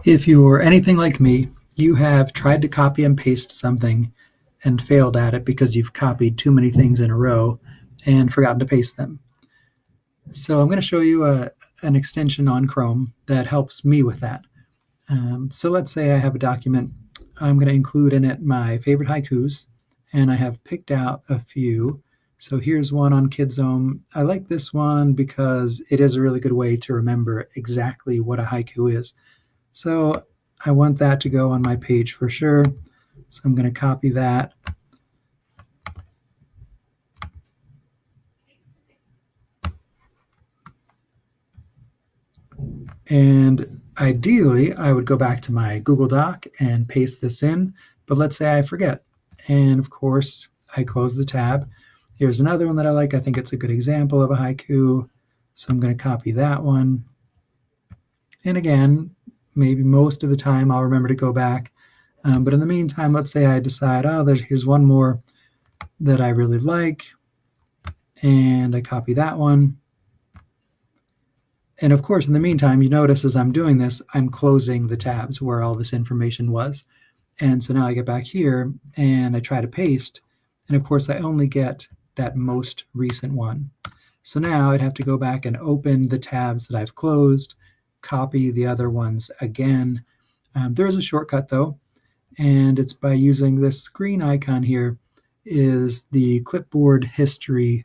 If you're anything like me, you have tried to copy and paste something and failed at it because you've copied too many things in a row and forgotten to paste them. So I'm going to show you an extension on Chrome that helps me with that. So let's say I have a document. I'm going to include in it my favorite haikus, and I have picked out a few. So here's one on Kidzome. I like this one because it is a really good way to remember exactly what a haiku is. So I want that to go on my page for sure. So I'm going to copy that. And ideally, I would go back to my Google Doc and paste this in, but let's say I forget. And of course, I close the tab. Here's another one that I like. I think it's a good example of a haiku. So I'm going to copy that one. And again, maybe most of the time I'll remember to go back. But in the meantime, let's say I decide, here's one more that I really like. And I copy that one. And of course, in the meantime, you notice as I'm doing this, I'm closing the tabs where all this information was. And so now I get back here and I try to paste. And of course, I only get that most recent one. So now I'd have to go back and open the tabs that I've closed, copy the other ones again. There is a shortcut though, and it's by using this green icon here is the Clipboard History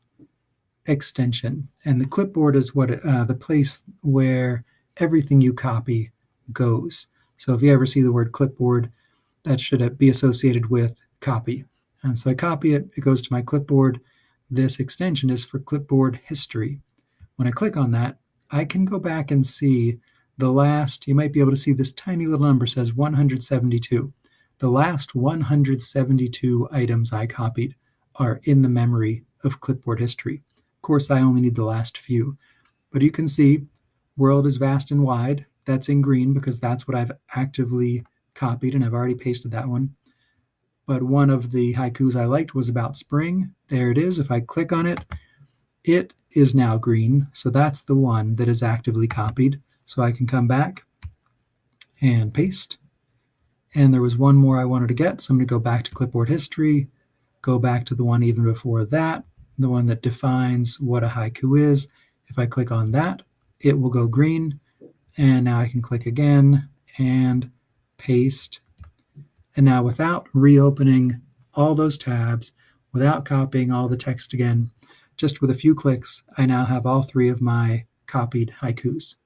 extension. And the clipboard is what the place where everything you copy goes. So if you ever see the word clipboard, that should be associated with copy. And so I copy it, it goes to my clipboard. This extension is for Clipboard History. When I click on that, I can go back and see the last, you might be able to see this tiny little number says 172. The last 172 items I copied are in the memory of Clipboard History. Of course, I only need the last few, but you can see world is vast and wide. That's in green because that's what I've actively copied, and I've already pasted that one. But one of the haikus I liked was about spring. There it is. If I click on it, it is now green. So that's the one that is actively copied. So I can come back and paste. And there was one more I wanted to get. So I'm going to go back to Clipboard History, go back to the one even before that, the one that defines what a haiku is. If I click on that, it will go green. And now I can click again and paste. And now without reopening all those tabs, without copying all the text again, just with a few clicks, I now have all three of my copied haikus.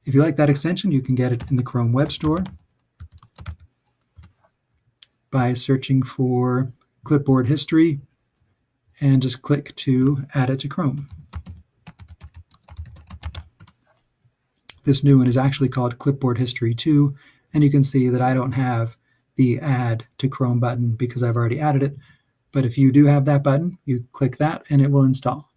If you like that extension, you can get it in the Chrome Web Store by searching for Clipboard History and just click to add it to Chrome. This new one is actually called Clipboard History 2, and you can see that I don't have the Add to Chrome button because I've already added it. But if you do have that button, you click that and it will install.